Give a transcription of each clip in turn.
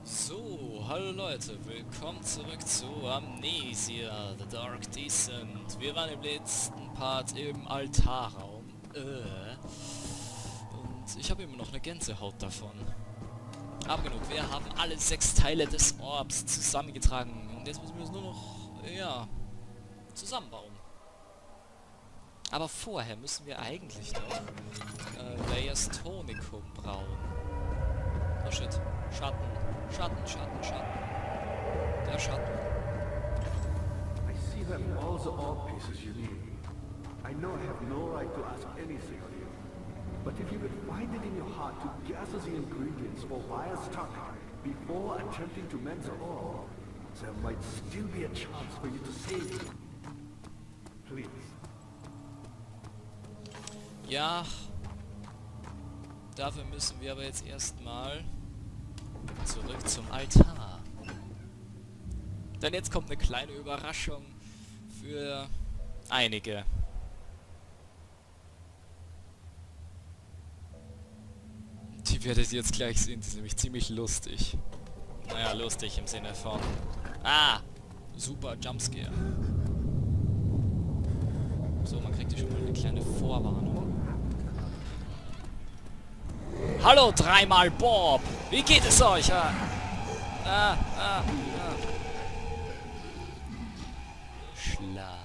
So, hallo Leute, willkommen zurück zu Amnesia, The Dark Descent. Wir waren im letzten Part im Altarraum. Und ich habe immer noch eine Gänsehaut davon. Aber genug, wir haben alle 6 Teile des Orbs zusammengetragen. Und jetzt müssen wir es nur noch, ja, zusammenbauen. Aber vorher müssen wir eigentlich noch Layers Tonicum brauen. Oh shit. Schatten. Der Schatten. I see that all the orb pieces you need. I know I have no right to ask anything of you. But if you could find it in your heart to gather the ingredients for Wire's tonic before attempting to mend the orb, there might still be a chance for you to save it. Please. Ja. Dafür müssen wir aber jetzt erstmal zurück zum Altar. Denn jetzt kommt eine kleine Überraschung für einige. Die werdet ihr jetzt gleich sehen, die ist nämlich ziemlich lustig. Naja, lustig im Sinne von... Ah! Super Jumpscare. So, man kriegt hier schon mal eine kleine Vorwarnung. Hallo, dreimal Bob! Wie geht es euch? Schlaf.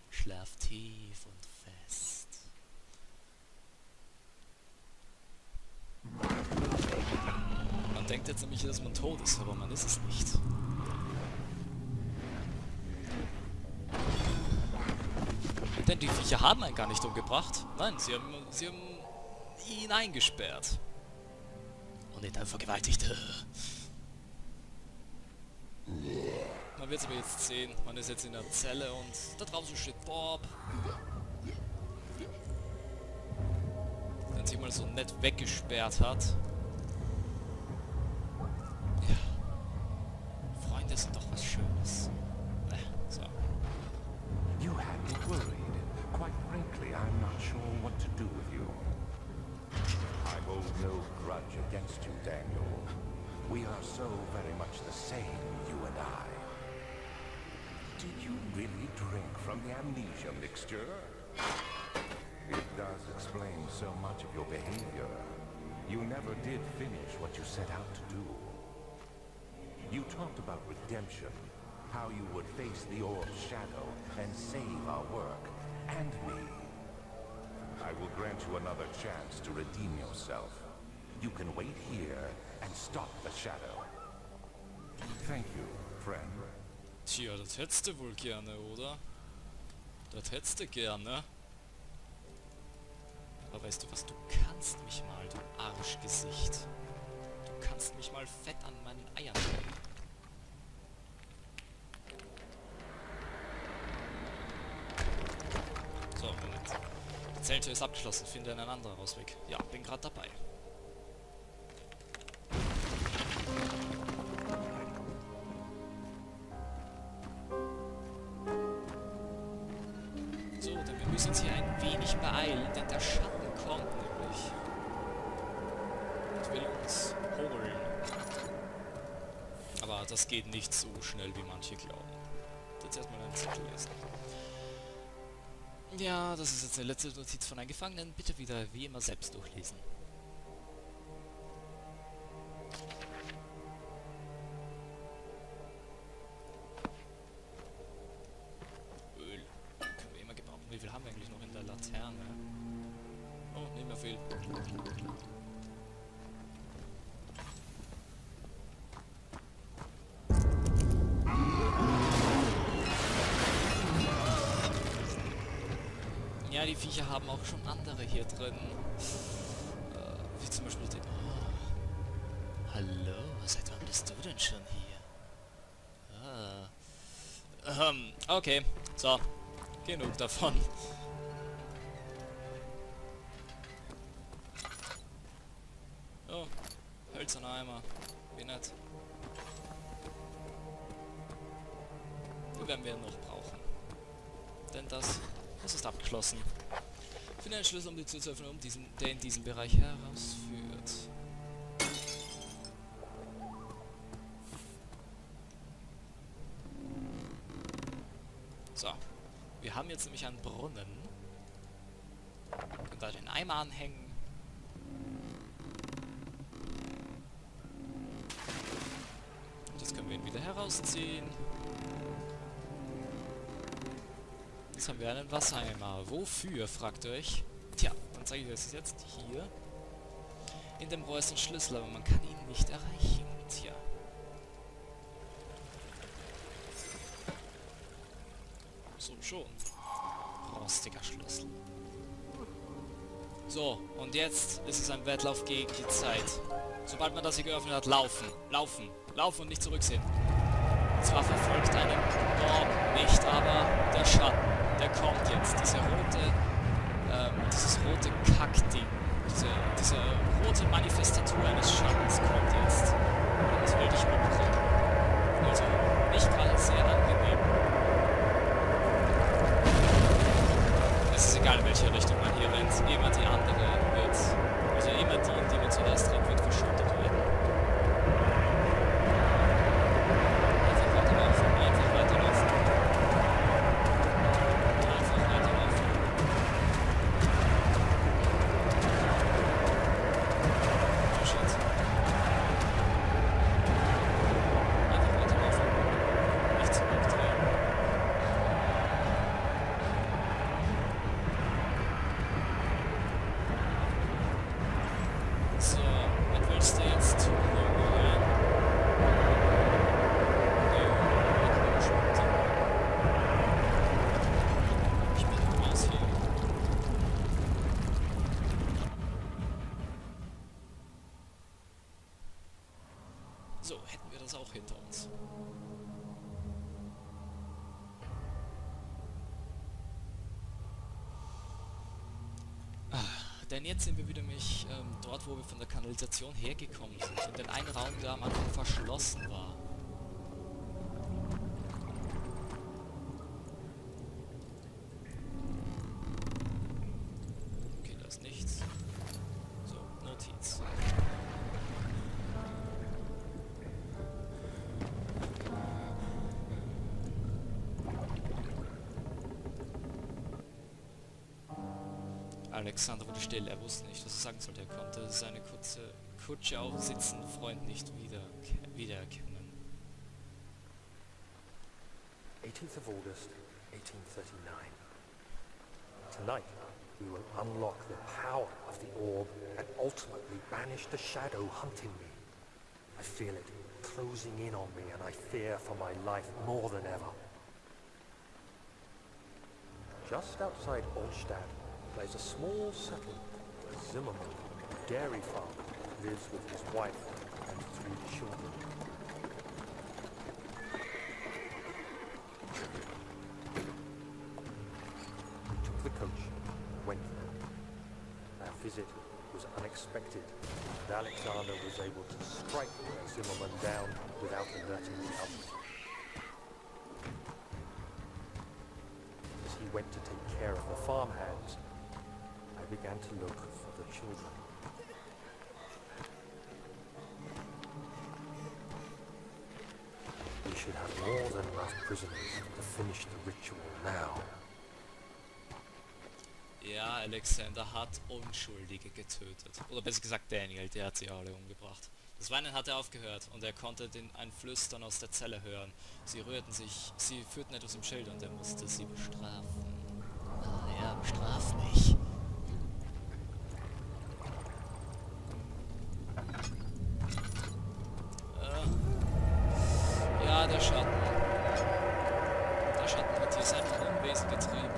Schlaf tief und fest. Man denkt jetzt nämlich, dass man tot ist, aber man ist es nicht. Denn die Viecher haben einen gar nicht umgebracht. Nein, sie haben ihn eingesperrt. Und ihn dann vergewaltigt. Man wird es aber jetzt sehen. Man ist jetzt in der Zelle und da draußen steht Bob. Der sich mal so nett weggesperrt hat. Ja. Freunde sind doch was Schönes. So. You had me worried. Quite frankly, I'm not sure what to do with you. I hold no grudge against you, Daniel. We are so very much the same, you and I. Did you really drink from the amnesia mixture? It does explain so much of your behavior. You never did finish what you set out to do. You talked about redemption, how you would face the orb's shadow and save our work, and me. I will grant you another chance to redeem yourself. You can wait here and stop the shadow. Thank you, friend. Tja, das hättest du wohl gerne, oder? Das hättest du gerne. Aber weißt du was, du kannst mich mal, du Arschgesicht. Du kannst mich mal fett an meinen Eiern nehmen. So, Moment. Die Zelltür ist abgeschlossen, finde einen anderen Ausweg. Ja, bin gerade dabei. So, denn wir müssen uns hier ein wenig beeilen, denn der Schatten kommt nämlich. Und will uns holen. Aber das geht nicht so schnell, wie manche glauben. Jetzt erstmal einen Zettel lesen. Ja, das ist jetzt eine letzte Notiz von einem Gefangenen. Bitte wieder wie immer selbst durchlesen. Öl. Können wir immer gebrauchen. Wie viel haben wir eigentlich noch in der Laterne? Oh, nicht mehr viel. Ja, die Viecher haben auch schon andere hier drin. Wie zum Beispiel den... Oh. Hallo, seit wann bist du denn schon hier? Okay. So. Genug davon. Oh. Hölzerner Eimer. Wie nett. Die werden wir noch brauchen. Denn das ist abgeschlossen. Finde einen Schlüssel, um die Tür zu öffnen, der in diesem Bereich herausführt. So. Wir haben jetzt nämlich einen Brunnen. Können da den Eimer anhängen. Und jetzt können wir ihn wieder herausziehen. Jetzt haben wir einen Wassereimer. Wofür, fragt ihr euch? Tja, dann zeige ich euch das jetzt hier. In dem Rohr ist ein Schlüssel, aber man kann ihn nicht erreichen. Tja. So schon. Rostiger Schlüssel. So, und jetzt ist es ein Wettlauf gegen die Zeit. Sobald man das hier geöffnet hat, laufen. Laufen. Laufen und nicht zurücksehen. Zwar verfolgt einen Orb nicht, aber der Schatten, der kommt jetzt. Dieses rote Kackding. Diese rote Manifestatur eines Schattens kommt jetzt. Das will dich umbringen. Also, nicht gerade sehr angenehm. Es ist egal, in welche Richtung man hier rennt. Immer die andere wird, also immer die, in die man zuerst rennt, wird verschüttet werden. Einfach weiterlaufen, einfach weiterlaufen. Einfach weiterlaufen. Oh shit. Einfach weiterlaufen. Nicht zurückdrehen. So, was willst du jetzt tun, Junge? Ich bin raus hier. So, hätten wir das auch hinter uns. Denn jetzt sind wir wieder dort, wo wir von der Kanalisation hergekommen sind. In den einen Raum, der am Anfang verschlossen war. Okay, da ist nichts. So, Notiz. Alexander wurde still, er wusste nicht, was er sagen sollte. Er konnte seine Kutsche auf sitzenden Freund nicht wiedererkennen. 18th of August, 1839. Tonight, we will unlock the power of the orb and ultimately banish the shadow hunting me. I feel it closing in on me and I fear for my life more than ever. Just outside Olstadt lies a small settlement where Zimmerman, a dairy farmer, lives with his wife and 3 children. We took the coach and went there. Our visit was unexpected, and Alexander was able to strike Zimmerman down without alerting the others. As he went to take care of the farmhands, I began to look for the children. We should have more than enough prisoners to finish the ritual now. Ja, Alexander hat Unschuldige getötet. Oder besser gesagt Daniel, der hat sie alle umgebracht. Das Weinen hatte aufgehört und er konnte ein Flüstern aus der Zelle hören. Sie rührten sich, sie führten etwas im Schild und er musste sie bestrafen. Ah ja, bestraf mich. Ja, der Schatten. Der Schatten hat hier sein Unwesen getrieben.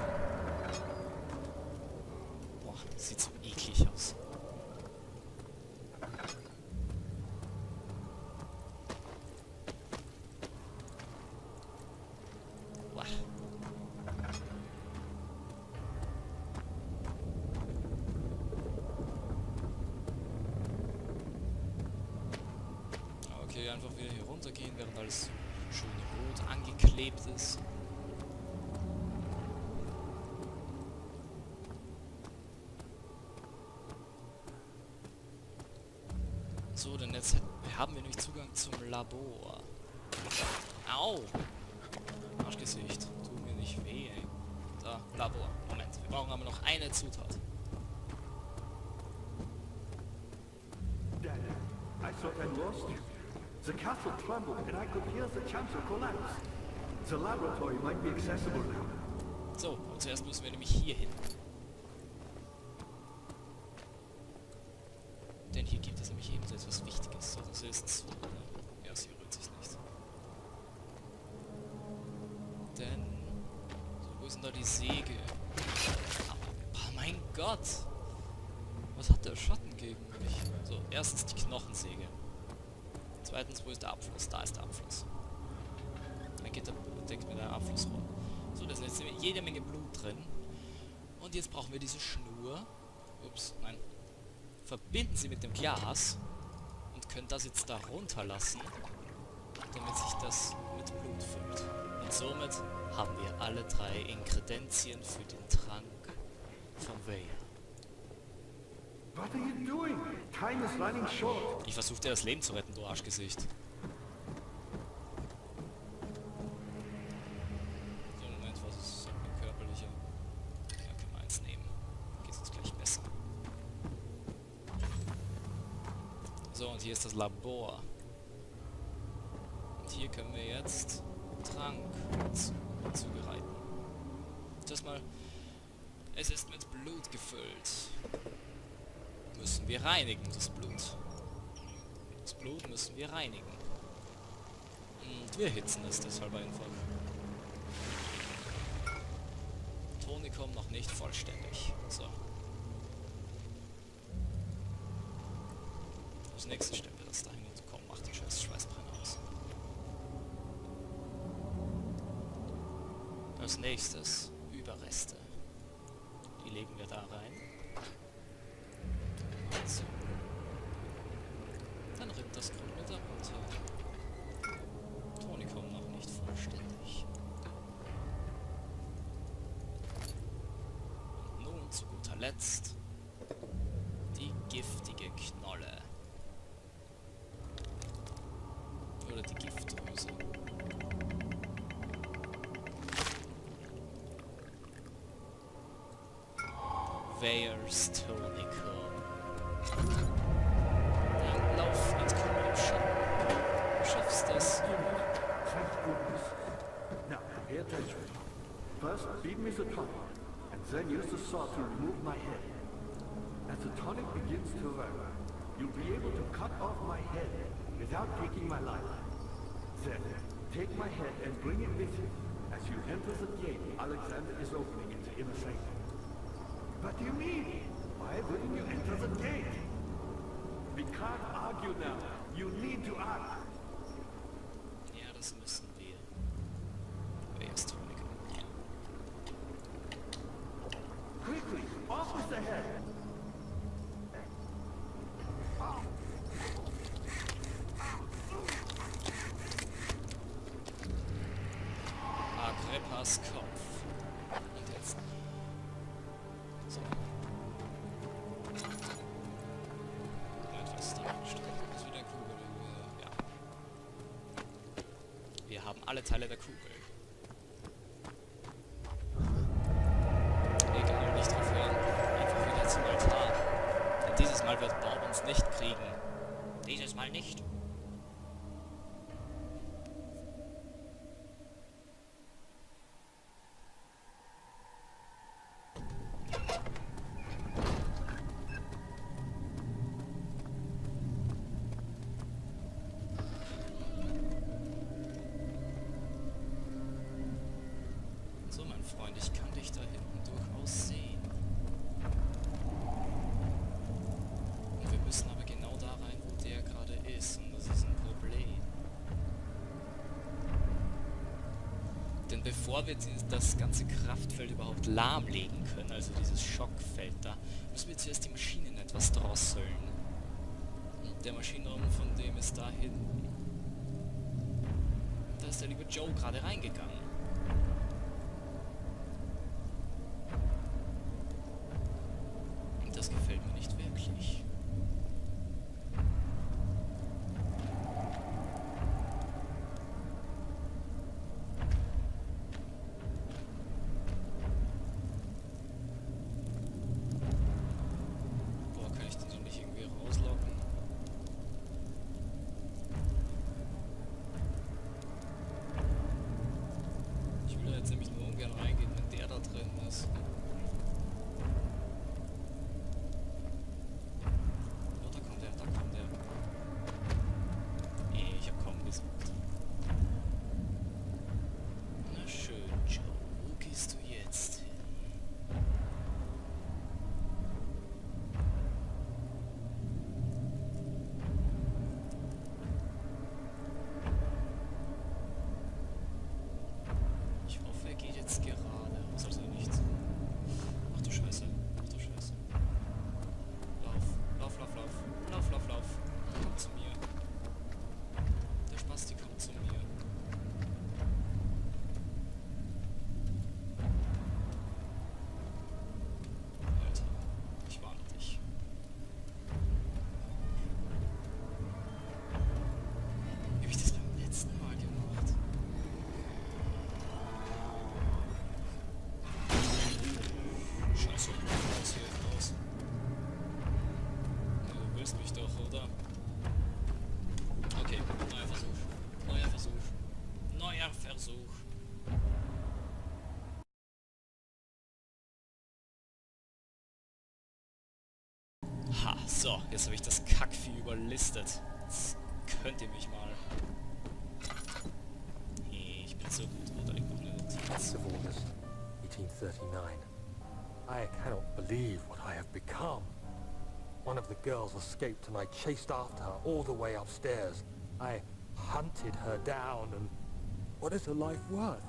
Boah, das sieht so eklig aus. Boah. Okay, einfach wieder hier runtergehen, während alles schön rot angeklebt ist. So, denn jetzt haben wir nämlich Zugang zum Labor. Au! Arschgesicht, tu mir nicht weh, ey. Da, Labor. Moment, wir brauchen aber noch eine Zutat. Dad, I thought I lost you. The castle trembled and I could hear the chancel collapse. The laboratory might be accessible now. So, und zuerst müssen wir nämlich hier hin. Denn hier gibt es nämlich eben so etwas Wichtiges. So, das ist so, ne? Ja, sie rührt sich nicht. Denn... So, wo ist denn da die Säge? Oh mein Gott! Was hat der Schatten gegen mich? So, erstens die Knochensäge. Zweitens, wo ist der Abfluss? Da ist der Abfluss. Dann geht der bedeckt mit einem Abflussrohr. So, da ist jetzt jede Menge Blut drin. Und jetzt brauchen wir diese Schnur. Ups, nein. Verbinden sie mit dem Glas und können das jetzt da runterlassen, damit sich das mit Blut füllt. Und somit haben wir alle 3 Ingredienzien für den Trank von Weyer. What are you doing? Time is running short. Ich versuche dir das Leben zu retten, du Arschgesicht. So, Moment, was ist eine körperliche? Ja, können wir eins nehmen. Geht uns gleich besser. So, und hier ist das Labor. Und hier können wir jetzt Trank zubereiten. Das mal, es ist mit Blut gefüllt. Müssen wir reinigen, das Blut. Das Blut müssen wir reinigen. Und wir hitzen es deshalb einfach. Tonikum noch nicht vollständig. So. Als nächstes stellen wir das dahin und komm, mach den scheiß Schweißbrenner aus. Als nächstes Überreste. Die legen wir da rein. So. Dann rinnt das Grüne darunter. Tonikum noch nicht vollständig. Und nun zu guter Letzt die giftige Knolle. Oder die Giftdrüse. Weyers Tonikum. Dann lauf mit kühlem Schatten. Du schaffst das. Thank goodness. Now, pay attention. First, feed me the tonic, and then use the saw to remove my head. As the tonic begins to work, you'll be able to cut off my head without taking my life. Then, take my head and bring it with you. As you enter the gate Alexander is opening in the inner sanctum. What do you mean? Why wouldn't you enter the gate? We can't argue now. You need to act. Ja, das müssen wir. Weyers Tonikum. Quickly, off with the head. Agrippas Kopf. Und jetzt. So. Etwas da angestellt. Das ist wieder eine Kugel. Ja. Wir haben alle Teile der Kugel. Egal, nicht drauf hören. Einfach wieder zum Altar. Denn dieses Mal wird Bob uns nicht kriegen. Dieses Mal nicht. So, mein Freund, ich kann dich da hinten durchaus sehen. Und wir müssen aber genau da rein, wo der gerade ist. Und das ist ein Problem. Denn bevor wir das ganze Kraftfeld überhaupt lahmlegen können, also dieses Schockfeld da, müssen wir zuerst die Maschinen etwas drosseln. Und der Maschinenraum von dem ist da hinten. Da ist der liebe Joe gerade reingegangen. Das gefällt mir nicht wirklich. So, jetzt habe ich das Kackvieh überlistet. Jetzt könnt ihr mich mal. Hey, ich bin so gut, oder liegt noch eine Notiz. 10th of August, 1839. I cannot believe what I have become. One of the girls escaped and I chased after her all the way upstairs. I hunted her down and... What is a life worth?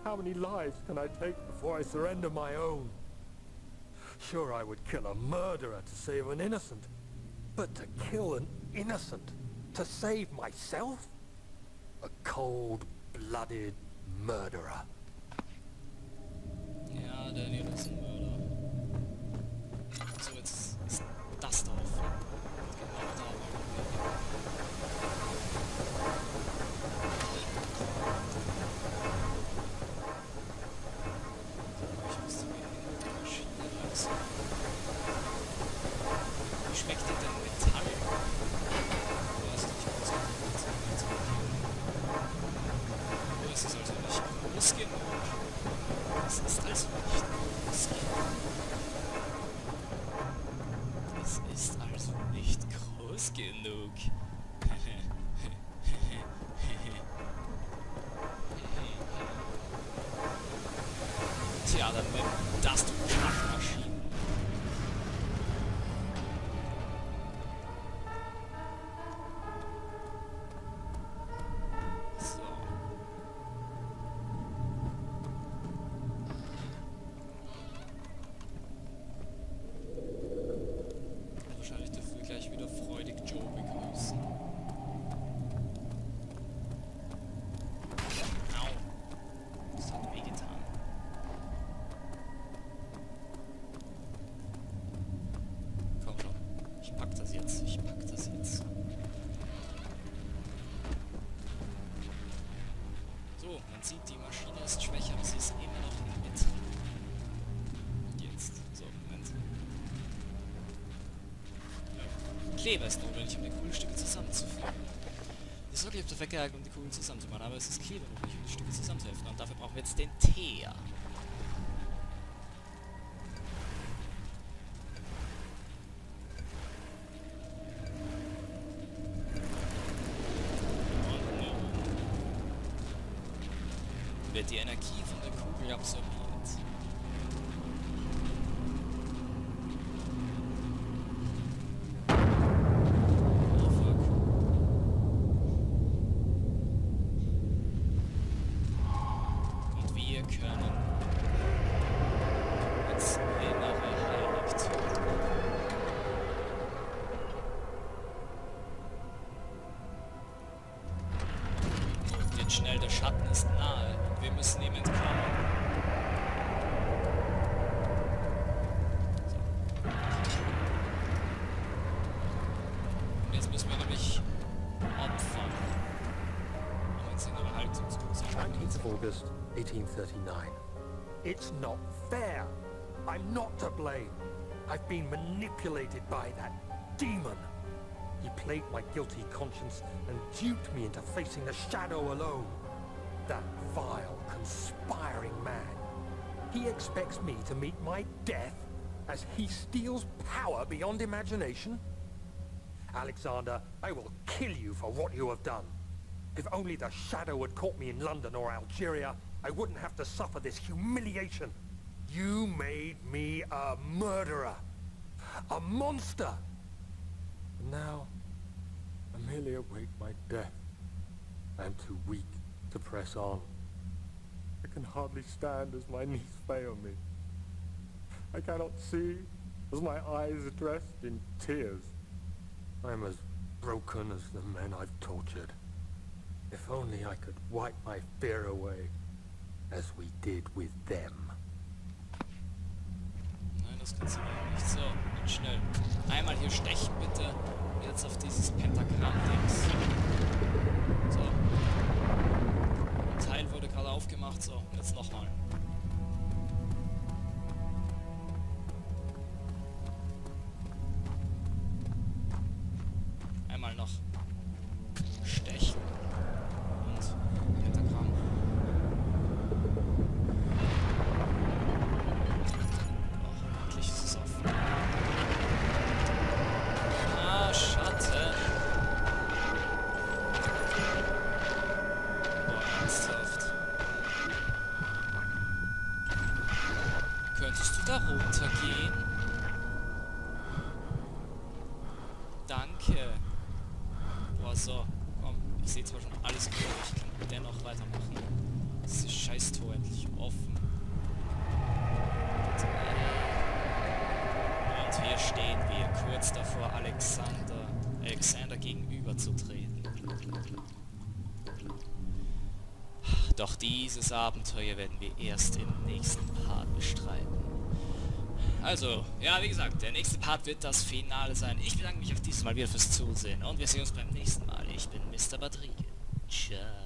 How many lives can I take before I surrender my own? Sure, I would kill a murderer to save an innocent. But to kill an innocent to save myself? A cold-blooded murderer. Ja, Daniel ist ein Mörder. So, jetzt ist das drauf. Genau da wollen wir. Ich müsste mir die Maschine langsam. Wie schmeckt dir denn Metall? Du hast nicht kurz oh, ist es also nicht groß genug? Es ist also nicht groß genug. Es ist also nicht groß genug. Tja, dann nimm das, du Kackmaschine. So. Wahrscheinlich dürfen wir gleich wieder freudig Joe begrüßen. Au. Das hat wehgetan. Komm schon. Ich pack das jetzt. Ich pack das jetzt. So, man sieht, die Maschine ist schwächer, aber sie ist immer noch in Betrieb. Jetzt. So, Moment. Kleber ist notwendig, um die Kugelstücke zusammenzuführen. Die Sockel ist perfekt geeignet, um die Kugeln zusammenzumachen, aber es ist Kleber notwendig, um die Stücke zusammenzuhelfen. Und dafür brauchen wir jetzt den Teer. Wird die Energie von der Kugel absorbiert. Oh fuck. Und wir können ins innere Heiligtum. Und jetzt schnell, der Schatten ist nahe. Wir müssen ihm entkommen. So. Und jetzt müssen wir nämlich opfern, um ins innere Heiligtum zu kommen. 19th of August, 1839. It's not fair. I'm not to blame. I've been manipulated by that demon. He played my guilty conscience and duped me into facing the shadow alone. That vile, conspiring man. He expects me to meet my death as he steals power beyond imagination? Alexander, I will kill you for what you have done. If only the shadow had caught me in London or Algeria, I wouldn't have to suffer this humiliation. You made me a murderer. A monster. And now, I merely await my death. I am too weak to press on. I can hardly stand as my knees fail me. I cannot see as my eyes are dressed in tears. I am as broken as the men I've tortured. If only I could wipe my fear away, as we did with them. Nein, das kannst du nicht. So, und schnell. Einmal hier stechen, bitte. Jetzt auf dieses Pentagramm-Dings. So. Ein Teil wurde gerade aufgemacht. So, jetzt nochmal. Einmal noch stechen. Und Pentagramm. Oh, endlich ist es offen. da runtergehen? Danke. Boah, so. Komm, ich sehe zwar schon alles gut, aber ich kann dennoch weitermachen. Das Scheiß-Tor endlich offen. Und hier stehen wir, kurz davor Alexander gegenüberzutreten. Doch dieses Abenteuer werden wir erst im nächsten Part bestreiten. Also, ja, wie gesagt, der nächste Part wird das Finale sein. Ich bedanke mich auf dieses Mal wieder fürs Zusehen und wir sehen uns beim nächsten Mal. Ich bin Mr.Badrique. Ciao.